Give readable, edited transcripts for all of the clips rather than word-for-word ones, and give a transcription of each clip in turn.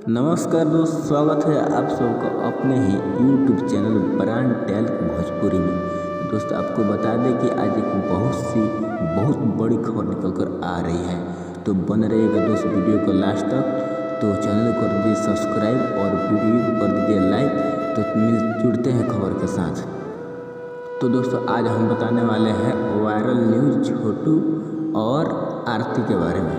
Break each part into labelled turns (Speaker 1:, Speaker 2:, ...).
Speaker 1: नमस्कार दोस्त, स्वागत है आप सबका अपने ही YouTube channel brand talc Bhojpuri में। दोस्त आपको बता दें कि आज एक बहुत बड़ी खबर निकल कर आ रही है, तो बन रहेगा दोस्त वीडियो को लास्ट तक। तो चैनल को कर दीजिए सब्सक्राइब और वीडियो को कर दीजिए लाइक। तो जुड़ते हैं खबर के साथ। तो दोस्तों आज हम बताने वाले हैं वायरल न्यूज़ छोटू और आरती के बारे में।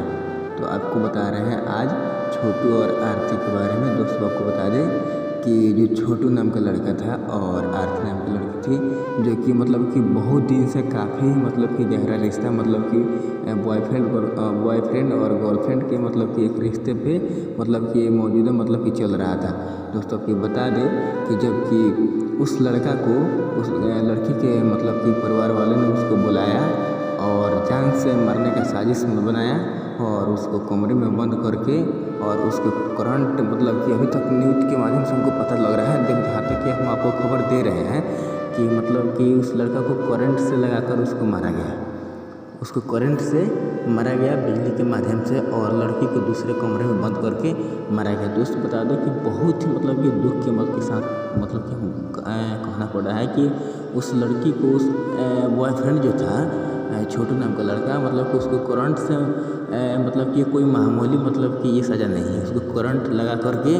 Speaker 1: तो आपको बता रहे हैं आज छोटू और आरती के बारे में। दोस्तों आपको बता दें कि जो छोटू नाम का लड़का था और आरती नाम की लड़की थी, जो कि मतलब कि बहुत दिन से काफ़ी मतलब कि गहरा रिश्ता, मतलब कि बॉयफ्रेंड और गर्लफ्रेंड के मतलब कि एक रिश्ते पे मतलब कि मौजूदा मतलब कि चल रहा था। दोस्तों आपको बता दें कि जबकि उस लड़का को उस लड़की के मतलब कि परिवार वाले ने उसको बुलाया और जान से मारने का साजिश बनाया और उसको कमरे में बंद करके और उसके करंट मतलब कि अभी तक न्यूज़ के माध्यम से हमको पता लग रहा है, जहाँ तक कि हम आपको खबर दे रहे हैं कि मतलब कि उस लड़का को करंट से लगाकर उसको मारा गया। उसको करंट से मारा गया बिजली के माध्यम से, और लड़की को दूसरे कमरे में बंद करके मारा गया। दोस्त बता दें कि बहुत ही मतलब कि दुख के मत के साथ मतलब कि कहना पड़ रहा है कि उस लड़की को उस बॉयफ्रेंड जो था छोटू नाम का लड़का, मतलब कि उसको करंट से मतलब कि कोई मामूली मतलब कि ये सज़ा नहीं है। उसको करंट लगा करके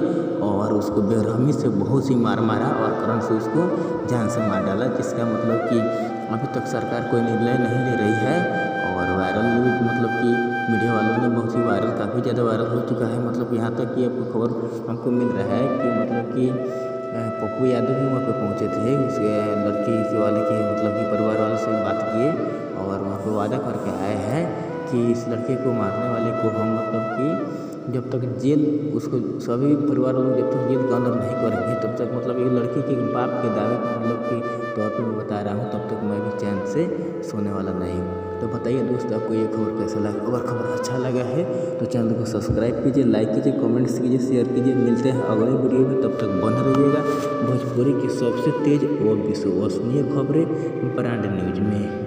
Speaker 1: और उसको बेरहमी से बहुत सी मारा और करंट से उसको जान से मार डाला, जिसका मतलब कि अभी तक सरकार कोई निर्णय नहीं ले रही है। और वायरल न्यूज़ मतलब कि मीडिया वालों ने बहुत ही काफ़ी ज़्यादा वायरल हो चुका है। मतलब यहाँ तक कि आपको खबर हमको मिल रहा है कि मतलब कि पप्पू यादव भी वहाँ पे पहुँचे थे उसके लड़की के वाले के मतलब कि परिवार वालों से बात किए और वहाँ पे वादा करके आए हैं कि इस लड़के को मारने वाले को हम मतलब कि जब तक जेल उसको सभी परिवार वालों जब तक जेल के अंदर नहीं करेंगे तब तक मतलब एक लड़की के बाप के दावे को मतलब कि तौर पर मैं बता रहा हूँ, तब तक मैं भी चैन से सोने वाला नहीं हूँ। तो बताइए दोस्त आपको ये खबर कैसा लगा। अगर खबर अच्छा लगा है तो चैनल को सब्सक्राइब कीजिए, लाइक कीजिए, कमेंट्स कीजिए, शेयर कीजिए। मिलते हैं अगले वीडियो में, तब तक बने रहिएगा भोजपुरी की सबसे तेज और विश्वसनीय खबरें ब्रांड न्यूज़ में।